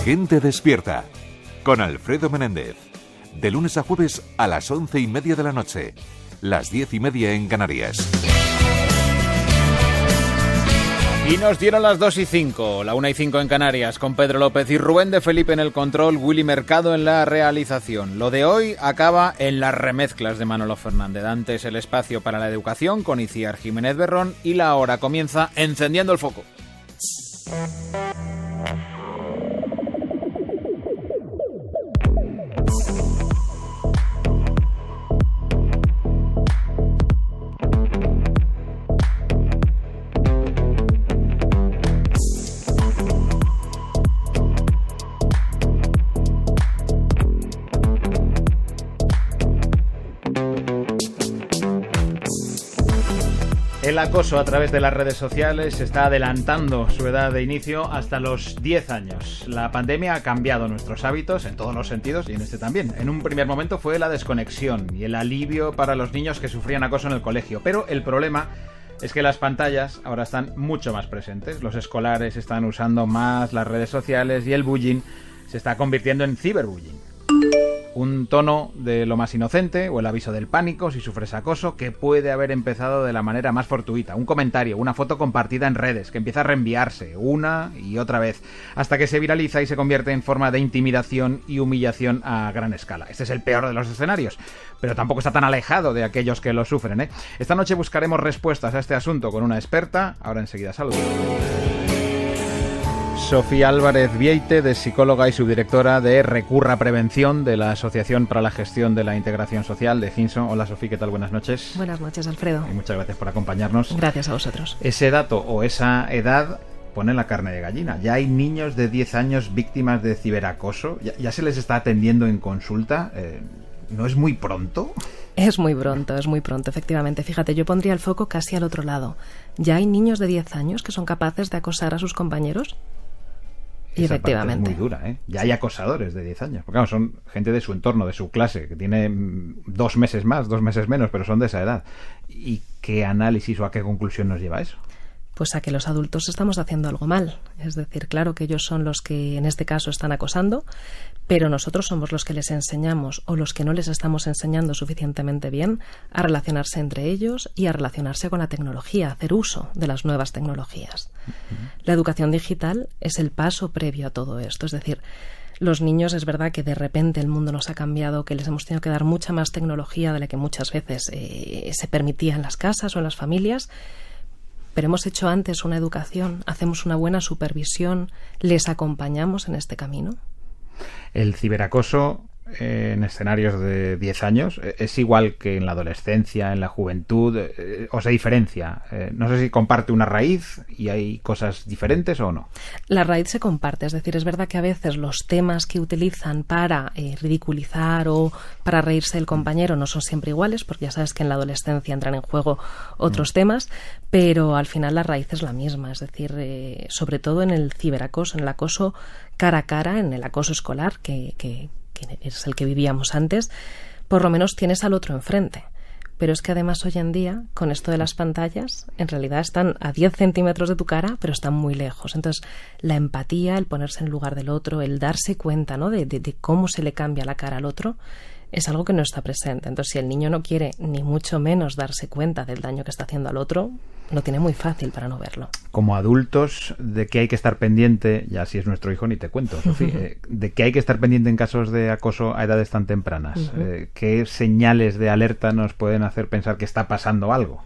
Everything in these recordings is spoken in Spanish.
Gente despierta, con Alfredo Menéndez. De lunes a jueves a las 11:30 de la noche, las 10:30 en Canarias. Y nos dieron las 2:05, la 1:05 en Canarias, con Pedro López y Rubén de Felipe en el control, Willy Mercado en la realización. Lo de hoy acaba en las remezclas de Manolo Fernández. Antes el espacio para la educación con Iciar Jiménez Berrón y la hora comienza encendiendo el foco. El acoso a través de las redes sociales está adelantando su edad de inicio hasta los 10 años. La pandemia ha cambiado nuestros hábitos en todos los sentidos y en este también. En un primer momento fue la desconexión y el alivio para los niños que sufrían acoso en el colegio. Pero el problema es que las pantallas ahora están mucho más presentes. Los escolares están usando más las redes sociales y el bullying se está convirtiendo en ciberbullying. Un tono de lo más inocente o el aviso del pánico si sufres acoso que puede haber empezado de la manera más fortuita. Un comentario, una foto compartida en redes que empieza a reenviarse una y otra vez hasta que se viraliza y se convierte en forma de intimidación y humillación a gran escala. Este es el peor de los escenarios, pero tampoco está tan alejado de aquellos que lo sufren, ¿eh? Esta noche buscaremos respuestas a este asunto con una experta. Ahora enseguida saludo. Sofía Álvarez Vieite, de psicóloga y subdirectora de Recurra Prevención de la Asociación para la Gestión de la Integración Social de Finso. Hola Sofía, ¿qué tal? Buenas noches. Buenas noches, Alfredo. Y muchas gracias por acompañarnos. Gracias a vosotros. Ese dato o esa edad pone la carne de gallina. Ya hay niños de 10 años víctimas de ciberacoso. Ya se les está atendiendo en consulta. ¿No es muy pronto? Es muy pronto, efectivamente. Fíjate, yo pondría el foco casi al otro lado. ¿Ya hay niños de 10 años que son capaces de acosar a sus compañeros? Y esa efectivamente. Parte es muy dura, ¿eh? Ya hay acosadores de 10 años. Porque claro, son gente de su entorno, de su clase, que tiene 2 meses más, 2 meses menos, pero son de esa edad. ¿Y qué análisis o a qué conclusión nos lleva eso? Pues a que los adultos estamos haciendo algo mal. Es decir, claro que ellos son los que en este caso están acosando, pero nosotros somos los que les enseñamos o los que no les estamos enseñando suficientemente bien a relacionarse entre ellos y a relacionarse con la tecnología, a hacer uso de las nuevas tecnologías. La educación digital es el paso previo a todo esto. Es decir, los niños, es verdad que de repente el mundo nos ha cambiado, que les hemos tenido que dar mucha más tecnología de la que muchas veces se permitía en las casas o en las familias. Pero hemos hecho antes una educación, hacemos una buena supervisión, les acompañamos en este camino. El ciberacoso en escenarios de 10 años es igual que en la adolescencia, en la juventud, o se diferencia. No sé si comparte una raíz y hay cosas diferentes o no. La raíz se comparte, es decir, es verdad que a veces los temas que utilizan para ridiculizar o para reírse del compañero no son siempre iguales, porque ya sabes que en la adolescencia entran en juego otros temas, pero al final la raíz es la misma, es decir, sobre todo en el ciberacoso, en el acoso cara a cara, en el acoso escolar, que es el que vivíamos antes, por lo menos tienes al otro enfrente. Pero es que además hoy en día, con esto de las pantallas, en realidad están a 10 centímetros de tu cara, pero están muy lejos. Entonces, la empatía, el ponerse en el lugar del otro, el darse cuenta, ¿no?, de cómo se le cambia la cara al otro, es algo que no está presente. Entonces, si el niño no quiere ni mucho menos darse cuenta del daño que está haciendo al otro, lo tiene muy fácil para no verlo. Como adultos, ¿de qué hay que estar pendiente? Ya si es nuestro hijo ni te cuento, Sofía. ¿De qué hay que estar pendiente en casos de acoso a edades tan tempranas? ¿Qué señales de alerta nos pueden hacer pensar que está pasando algo?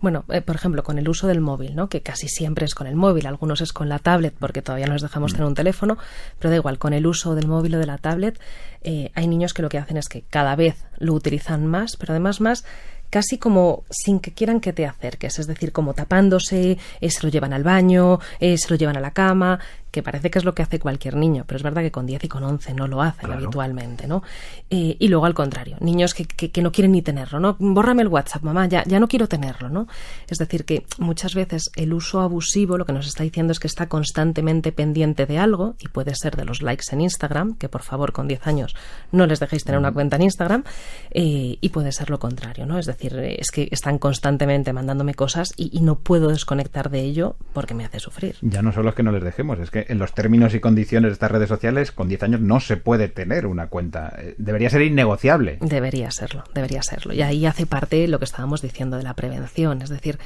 Bueno, por ejemplo, con el uso del móvil, ¿no?, que casi siempre es con el móvil, algunos es con la tablet porque todavía no les dejamos tener un teléfono, pero da igual, con el uso del móvil o de la tablet hay niños que lo que hacen es que cada vez lo utilizan más, pero además más casi como sin que quieran que te acerques, es decir, como tapándose, se lo llevan al baño, se lo llevan a la cama, que parece que es lo que hace cualquier niño, pero es verdad que con 10 y con 11 no lo hacen habitualmente, ¿no? Y luego al contrario, niños que no quieren ni tenerlo, ¿no? Bórrame el WhatsApp, mamá, ya no quiero tenerlo, ¿no? Es decir, que muchas veces el uso abusivo lo que nos está diciendo es que está constantemente pendiente de algo, y puede ser de los likes en Instagram, que por favor con 10 años no les dejéis tener una cuenta en Instagram, y puede ser lo contrario, ¿no? Es decir, es que están constantemente mandándome cosas y no puedo desconectar de ello porque me hace sufrir. Ya no solo es que no les dejemos, es que porque en los términos y condiciones de estas redes sociales, con 10 años no se puede tener una cuenta. Debería ser innegociable. Debería serlo. Y ahí hace parte lo que estábamos diciendo de la prevención. Es decir,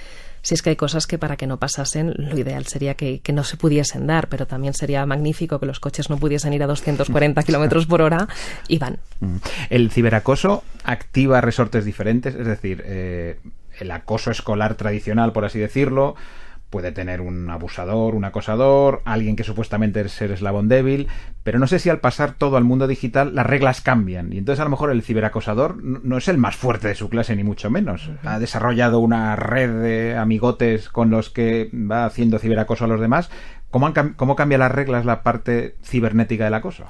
si es que hay cosas que para que no pasasen, lo ideal sería que no se pudiesen dar, pero también sería magnífico que los coches no pudiesen ir a 240 kilómetros por hora y van. El ciberacoso activa resortes diferentes, es decir, el acoso escolar tradicional, por así decirlo, puede tener un abusador, un acosador, alguien que supuestamente es el eslabón débil, pero no sé si al pasar todo al mundo digital las reglas cambian y entonces a lo mejor el ciberacosador no es el más fuerte de su clase ni mucho menos. Ha desarrollado una red de amigotes con los que va haciendo ciberacoso a los demás. ¿Cómo cambia las reglas la parte cibernética del acoso?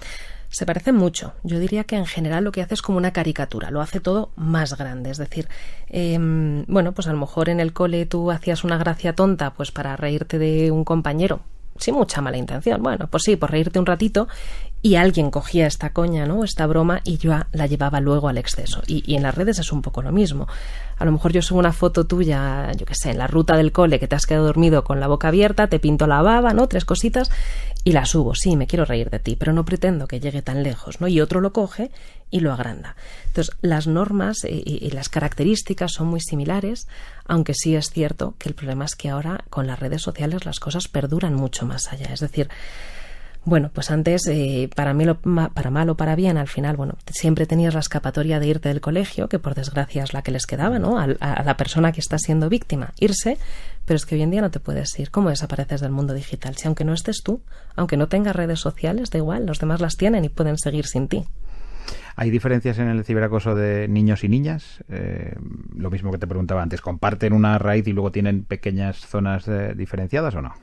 Se parecen mucho. Yo diría que en general lo que hace es como una caricatura, lo hace todo más grande. Es decir, pues a lo mejor en el cole tú hacías una gracia tonta pues para reírte de un compañero, sin mucha mala intención. Bueno, pues sí, por reírte un ratito, y alguien cogía esta coña, ¿no? Esta broma, y yo la llevaba luego al exceso. Y en las redes es un poco lo mismo. A lo mejor yo subo una foto tuya, yo qué sé, en la ruta del cole, que te has quedado dormido con la boca abierta, te pinto la baba, ¿no? 3 cositas, y la subo. Sí, me quiero reír de ti, pero no pretendo que llegue tan lejos, ¿no? Y otro lo coge y lo agranda. Entonces, las normas y las características son muy similares, aunque sí es cierto que el problema es que ahora con las redes sociales las cosas perduran mucho más allá. Es decir, bueno, pues antes, para mal o para bien, al final, siempre tenías la escapatoria de irte del colegio, que por desgracia es la que les quedaba, ¿no? A la persona que está siendo víctima, irse, pero es que hoy en día no te puedes ir. ¿Cómo desapareces del mundo digital? Si aunque no estés tú, aunque no tengas redes sociales, da igual, los demás las tienen y pueden seguir sin ti. ¿Hay diferencias en el ciberacoso de niños y niñas? Lo mismo que te preguntaba antes, ¿comparten una raíz y luego tienen pequeñas zonas diferenciadas o no?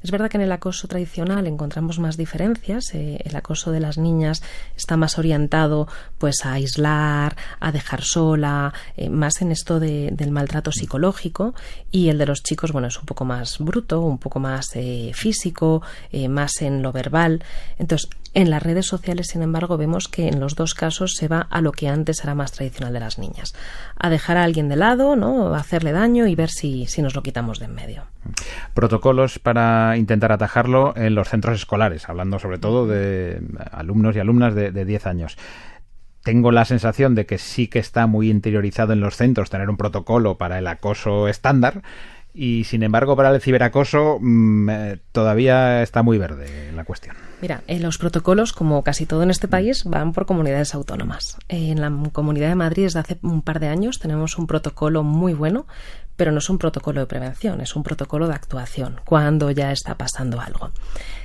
Es verdad que en el acoso tradicional encontramos más diferencias. El acoso de las niñas está más orientado pues a aislar, a dejar sola, más en esto del maltrato psicológico, y el de los chicos, es un poco más bruto, un poco más físico, más en lo verbal. Entonces, en las redes sociales, sin embargo, vemos que en los dos casos se va a lo que antes era más tradicional de las niñas, a dejar a alguien de lado, ¿no? A hacerle daño y ver si nos lo quitamos de en medio. Protocolos para intentar atajarlo en los centros escolares, hablando sobre todo de alumnos y alumnas de 10 años. Tengo la sensación de que sí que está muy interiorizado en los centros tener un protocolo para el acoso estándar, y sin embargo para el ciberacoso todavía está muy verde la cuestión. Mira, los protocolos, como casi todo en este país, van por comunidades autónomas. En la Comunidad de Madrid, desde hace un par de años, tenemos un protocolo muy bueno, pero no es un protocolo de prevención, es un protocolo de actuación, cuando ya está pasando algo.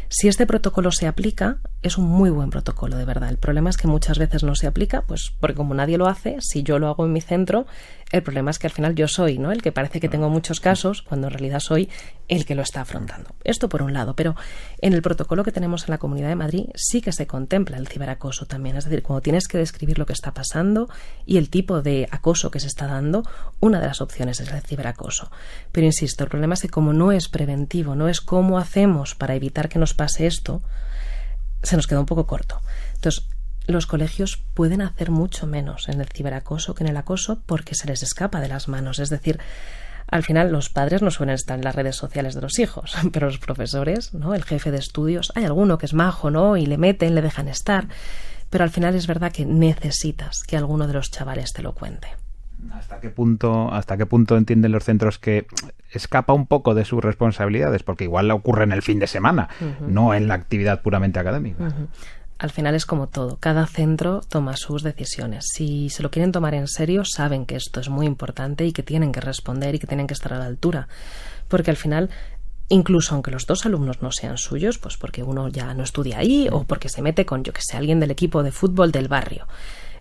Si este protocolo se aplica, es un muy buen protocolo, de verdad. El problema es que muchas veces no se aplica, pues porque como nadie lo hace, si yo lo hago en mi centro, el problema es que al final yo soy, ¿no?, el que parece que tengo muchos casos, cuando en realidad soy el que lo está afrontando. Esto por un lado, pero en el protocolo que tenemos en la Comunidad de Madrid sí que se contempla el ciberacoso también. Es decir, cuando tienes que describir lo que está pasando y el tipo de acoso que se está dando, una de las opciones es el ciberacoso. Pero insisto, el problema es que como no es preventivo, no es cómo hacemos para evitar que nos pase esto, se nos queda un poco corto. Entonces, los colegios pueden hacer mucho menos en el ciberacoso que en el acoso porque se les escapa de las manos. Es decir, al final los padres no suelen estar en las redes sociales de los hijos, pero los profesores, ¿no?, el jefe de estudios, hay alguno que es majo, ¿no?, y le meten, le dejan estar, pero al final es verdad que necesitas que alguno de los chavales te lo cuente. ¿Hasta qué punto entienden los centros que escapa un poco de sus responsabilidades? Porque igual ocurre en el fin de semana, no en la actividad puramente académica. Al final es como todo, cada centro toma sus decisiones. Si se lo quieren tomar en serio, saben que esto es muy importante y que tienen que responder y que tienen que estar a la altura. Porque al final, incluso aunque los dos alumnos no sean suyos, pues porque uno ya no estudia ahí o porque se mete con, yo que sé, alguien del equipo de fútbol del barrio,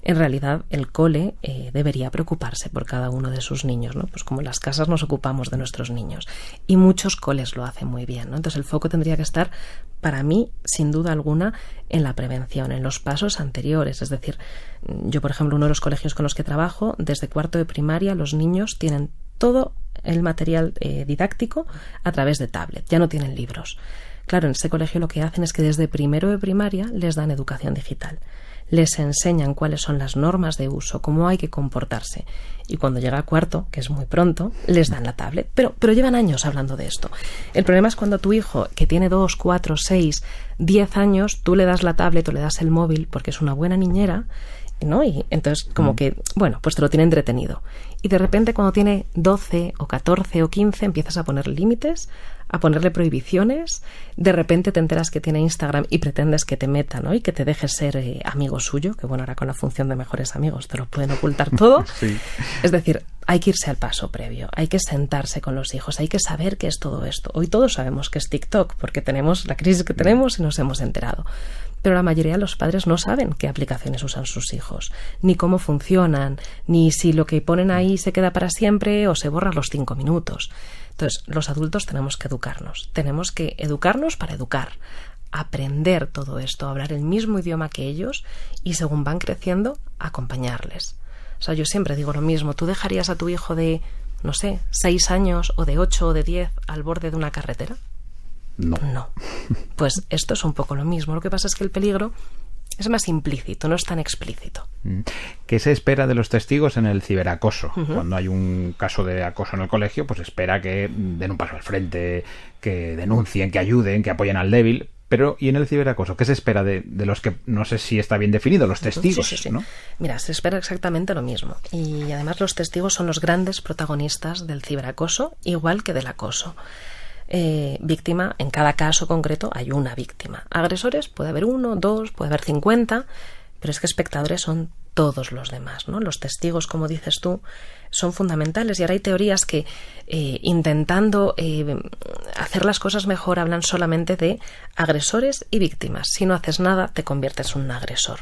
en realidad el cole debería preocuparse por cada uno de sus niños, ¿no? Pues como en las casas nos ocupamos de nuestros niños. Y muchos coles lo hacen muy bien, ¿no? Entonces el foco tendría que estar, para mí, sin duda alguna, en la prevención, en los pasos anteriores. Es decir, yo, por ejemplo, uno de los colegios con los que trabajo, desde cuarto de primaria, los niños tienen todo el material didáctico a través de tablet, ya no tienen libros. Claro, en ese colegio lo que hacen es que desde primero de primaria les dan educación digital. les enseñan cuáles son las normas de uso, cómo hay que comportarse. Y cuando llega a cuarto, que es muy pronto, les dan la tablet. Pero llevan años hablando de esto. El problema es cuando tu hijo, que tiene 2, 4, 6, 10 años, tú le das la tablet o le das el móvil porque es una buena niñera, ¿no? Y entonces como que, bueno, pues te lo tiene entretenido. Y de repente cuando tiene 12 o 14 o 15 empiezas a poner límites, a ponerle prohibiciones, de repente te enteras que tiene Instagram y pretendes que te meta, ¿no? Y que te dejes ser amigo suyo, que bueno, ahora con la función de mejores amigos te lo pueden ocultar todo. Sí. Es decir, hay que irse al paso previo, hay que sentarse con los hijos, hay que saber qué es todo esto. Hoy todos sabemos que es TikTok, porque tenemos la crisis que tenemos y nos hemos enterado. Pero la mayoría de los padres no saben qué aplicaciones usan sus hijos, ni cómo funcionan, ni si lo que ponen ahí se queda para siempre o se borra a los 5 minutos. Entonces, los adultos tenemos que educarnos para educar, aprender todo esto, hablar el mismo idioma que ellos y según van creciendo, acompañarles. O sea, yo siempre digo lo mismo, ¿tú dejarías a tu hijo de, no sé, 6 años o de 8 o de 10 al borde de una carretera? No. Pues esto es un poco lo mismo. Lo que pasa es que el peligro es más implícito, no es tan explícito. ¿Qué se espera de los testigos en el ciberacoso? Cuando hay un caso de acoso en el colegio, pues espera que den un paso al frente, que denuncien, que ayuden, que apoyen al débil. Pero, ¿y en el ciberacoso? ¿Qué se espera de los que, no sé si está bien definido, los testigos? Sí. ¿No? Mira, se espera exactamente lo mismo. Y además los testigos son los grandes protagonistas del ciberacoso, igual que del acoso. Víctima, en cada caso concreto hay una víctima. Agresores puede haber 1, 2, puede haber 50, pero es que espectadores son todos los demás, ¿no? Los testigos, como dices tú, son fundamentales y ahora hay teorías que intentando hacer las cosas mejor hablan solamente de agresores y víctimas. Si no haces nada, te conviertes en un agresor.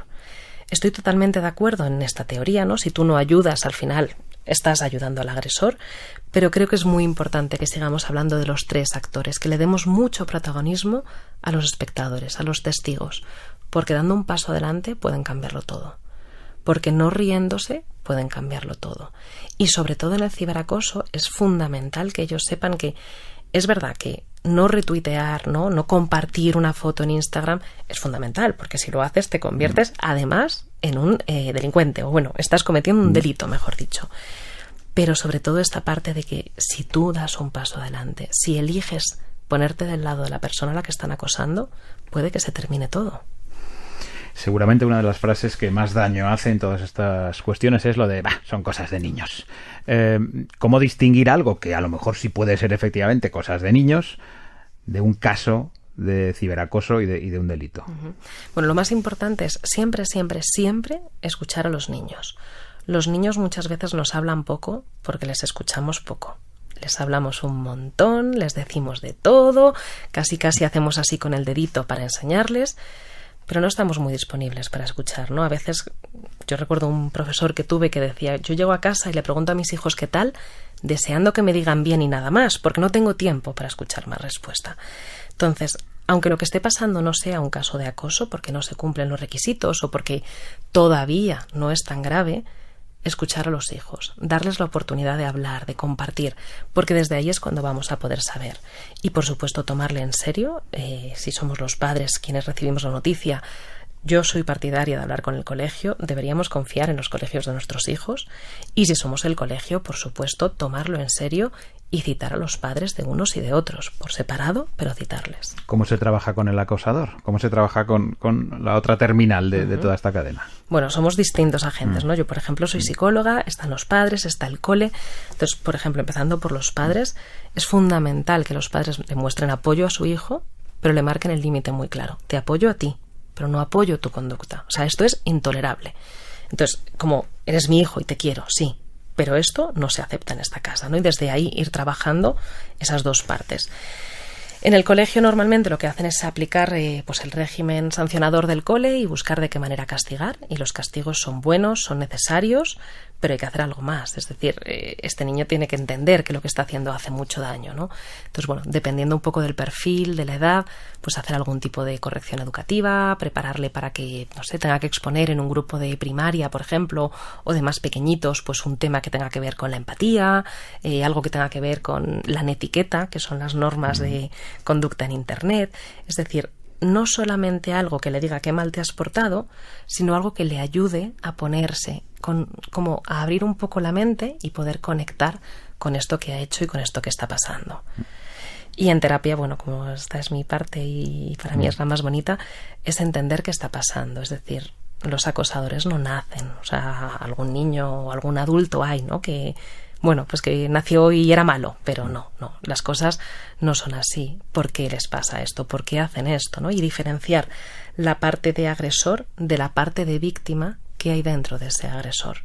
Estoy totalmente de acuerdo en esta teoría, ¿no? Si tú no ayudas, al final estás ayudando al agresor, pero creo que es muy importante que sigamos hablando de los 3 actores, que le demos mucho protagonismo a los espectadores, a los testigos, porque dando un paso adelante pueden cambiarlo todo, porque no riéndose pueden cambiarlo todo. Y sobre todo en el ciberacoso es fundamental que ellos sepan que es verdad que no retuitear, no compartir una foto en Instagram es fundamental, porque si lo haces te conviertes además en un delincuente, o bueno, estás cometiendo un delito, mejor dicho. Pero sobre todo esta parte de que si tú das un paso adelante, si eliges ponerte del lado de la persona a la que están acosando, puede que se termine todo. Seguramente una de las frases que más daño hace en todas estas cuestiones es lo de son cosas de niños. ¿Cómo distinguir algo que a lo mejor sí puede ser efectivamente cosas de niños de un caso de ciberacoso y de un delito? Bueno, lo más importante es siempre escuchar a los niños. Los niños muchas veces nos hablan poco porque les escuchamos poco. Les hablamos un montón, les decimos de todo, casi hacemos así con el dedito para enseñarles, pero no estamos muy disponibles para escuchar, ¿no? A veces yo recuerdo un profesor que tuve que decía, yo llego a casa y le pregunto a mis hijos qué tal, deseando que me digan bien y nada más, porque no tengo tiempo para escuchar más respuesta. Entonces, aunque lo que esté pasando no sea un caso de acoso, porque no se cumplen los requisitos o porque todavía no es tan grave, escuchar a los hijos, darles la oportunidad de hablar, de compartir, porque desde ahí es cuando vamos a poder saber. Y por supuesto tomarle en serio, si somos los padres quienes recibimos la noticia. Yo soy partidaria de hablar con el colegio, deberíamos confiar en los colegios de nuestros hijos y si somos el colegio, por supuesto, tomarlo en serio y citar a los padres de unos y de otros, por separado, pero citarles. ¿Cómo se trabaja con el acosador? ¿Cómo se trabaja con la otra terminal de toda esta cadena? Bueno, somos distintos agentes, ¿no? Yo, por ejemplo, soy psicóloga, están los padres, está el cole. Entonces, por ejemplo, empezando por los padres, es fundamental que los padres le muestren apoyo a su hijo, pero le marquen el límite muy claro. Te apoyo a ti, pero no apoyo tu conducta. O sea, esto es intolerable. Entonces, como eres mi hijo y te quiero, sí, pero esto no se acepta en esta casa, ¿no? Y desde ahí ir trabajando esas dos partes. En el colegio normalmente lo que hacen es aplicar pues el régimen sancionador del cole y buscar de qué manera castigar, y los castigos son buenos, son necesarios, pero hay que hacer algo más. Es decir, este niño tiene que entender que lo que está haciendo hace mucho daño, ¿no? Entonces, bueno, dependiendo un poco del perfil, de la edad, pues hacer algún tipo de corrección educativa, prepararle para que, no sé, tenga que exponer en un grupo de primaria, por ejemplo, o de más pequeñitos, pues un tema que tenga que ver con la empatía, algo que tenga que ver con la netiqueta, que son las normas de conducta en Internet. Es decir, no solamente algo que le diga qué mal te has portado, sino algo que le ayude a ponerse, como a abrir un poco la mente y poder conectar con esto que ha hecho y con esto que está pasando. Y en terapia, bueno, como esta es mi parte y para mí es la más bonita, es entender qué está pasando. Es decir, los acosadores no nacen. O sea, algún niño o algún adulto hay, ¿no? Que, bueno, pues que nació y era malo, pero no. Las cosas no son así. ¿Por qué les pasa esto? ¿Por qué hacen esto? ¿No? Y diferenciar la parte de agresor de la parte de víctima que hay dentro de ese agresor.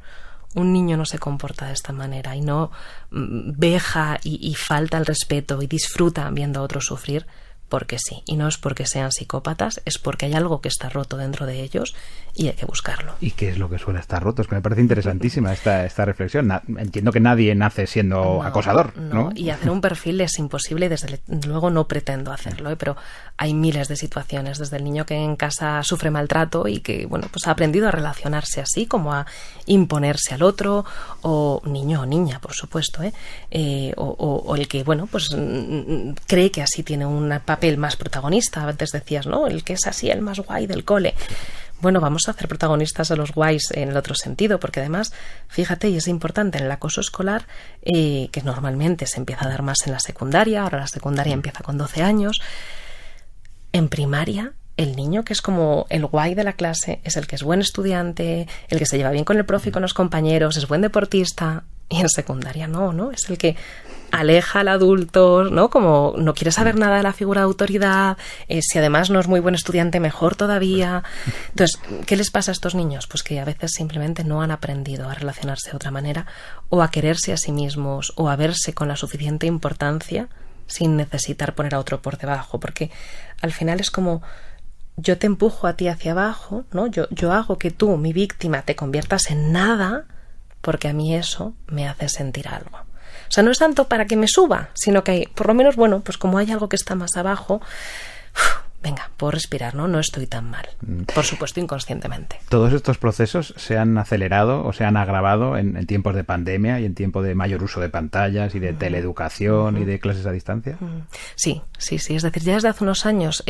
Un niño no se comporta de esta manera y no veja y falta el respeto y disfruta viendo a otros sufrir porque sí. Y no es porque sean psicópatas, es porque hay algo que está roto dentro de ellos y hay que buscarlo. ¿Y qué es lo que suele estar roto? Es que me parece interesantísima esta reflexión. Entiendo que nadie nace siendo acosador, ¿no? Y hacer un perfil es imposible y desde luego no pretendo hacerlo, pero hay miles de situaciones, desde el niño que en casa sufre maltrato y que, bueno, pues ha aprendido a relacionarse así, como a imponerse al otro, o niño o niña, por supuesto, o el que, bueno, pues cree que así tiene un papel más protagonista. Antes decías, ¿no? El que es así, el más guay del cole. Bueno, vamos a hacer protagonistas a los guays en el otro sentido, porque además, fíjate, y es importante en el acoso escolar, que normalmente se empieza a dar más en la secundaria, ahora la secundaria empieza con 12 años. En primaria, el niño que es como el guay de la clase es el que es buen estudiante, el que se lleva bien con el profe y con los compañeros, es buen deportista. Y en secundaria no, es el que aleja al adulto, ¿no? Como no quiere saber nada de la figura de autoridad, si además no es muy buen estudiante, mejor todavía. Entonces, ¿qué les pasa a estos niños? Pues que a veces simplemente no han aprendido a relacionarse de otra manera o a quererse a sí mismos o a verse con la suficiente importancia sin necesitar poner a otro por debajo, porque al final es como yo te empujo a ti hacia abajo, ¿no? Yo hago que tú, mi víctima, te conviertas en nada porque a mí eso me hace sentir algo. O sea, no es tanto para que me suba, sino que por lo menos, bueno, pues como hay algo que está más abajo, venga, puedo respirar, ¿no? No estoy tan mal. Por supuesto, inconscientemente. ¿Todos estos procesos se han acelerado o se han agravado en tiempos de pandemia y en tiempo de mayor uso de pantallas y de teleeducación y de clases a distancia? Sí. Es decir, ya desde hace unos años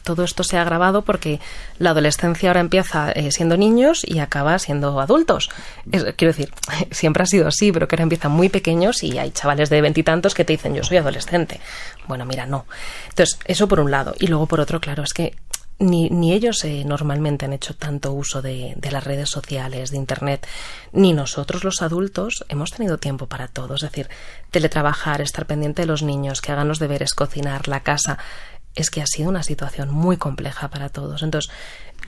todo esto se ha agravado porque la adolescencia ahora empieza siendo niños y acaba siendo adultos. Quiero decir, siempre ha sido así, pero que ahora empiezan muy pequeños y hay chavales de 20 y tantos que te dicen, yo soy adolescente. Bueno, mira, no. Entonces, eso por un lado. Y luego por otro, claro, es que ni ellos normalmente han hecho tanto uso de las redes sociales, de internet, ni nosotros los adultos hemos tenido tiempo para todo. Es decir, teletrabajar, estar pendiente de los niños, que hagan los deberes, cocinar, la casa. Es que ha sido una situación muy compleja para todos. Entonces,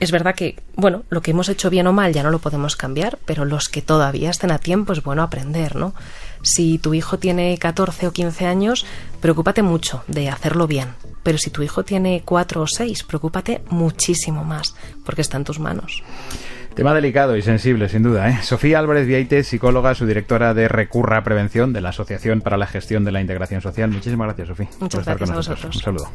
es verdad que, bueno, lo que hemos hecho bien o mal ya no lo podemos cambiar, pero los que todavía estén a tiempo es bueno aprender, ¿no? Si tu hijo tiene 14 o 15 años, preocúpate mucho de hacerlo bien. Pero si tu hijo tiene 4 o 6, preocúpate muchísimo más, porque está en tus manos. Tema delicado y sensible, sin duda, ¿eh? Sofía Álvarez Vieites, psicóloga, subdirectora de Recurra Prevención, de la Asociación para la Gestión de la Integración Social. Muchísimas gracias, Sofía. Muchas gracias a vosotros. Un saludo.